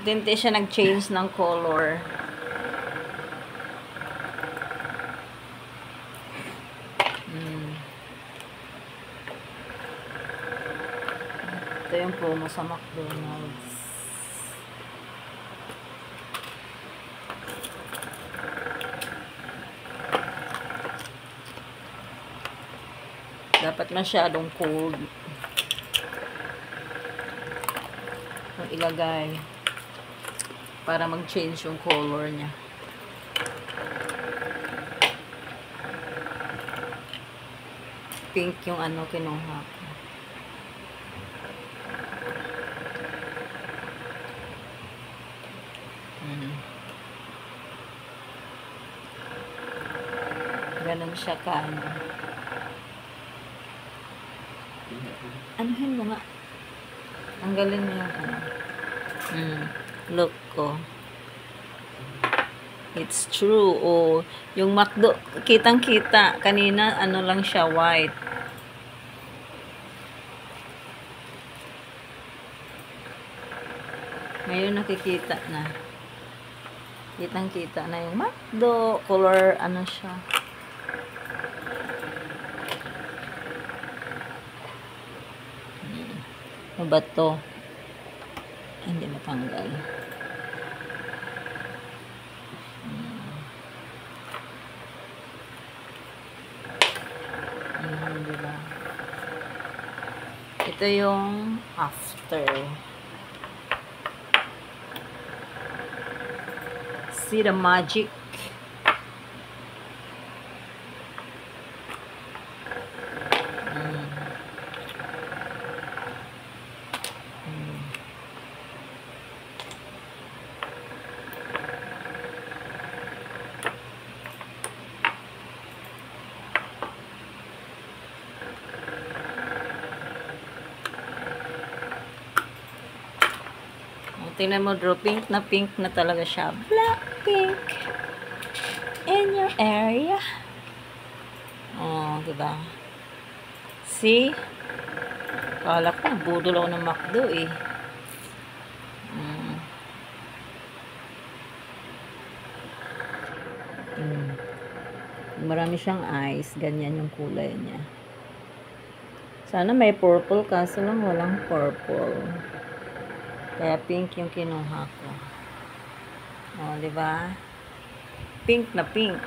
Hindi siya nag-change ng color. Ito yung promo sa McDonald's. Dapat masyadong cold kung ilagay para mag-change yung color niya. Pink yung ano kinuha ko. Ganun siya ka ano. Anuhin mo nga. Tanggalin mo yung ano. Look ko. It's true. Oh, yung McDo, kitang-kita. Kanina, ano lang siya, white. Ngayon, nakikita na. Kitang-kita na yung McDo. Color, ano siya. Ano ba to? Hindi matanggal. Diba? Ito yung after. See the magic? Tingnan mo, draw, pink na talaga siya. Black pink in your area. Oh, diba? See? Kala ko, budol ako ng McDo eh. Marami siyang eyes. Ganyan yung kulay niya. Sana may purple, kaso lang walang purple. Kaya pink yung kinuha ko. O, diba? Pink na pink.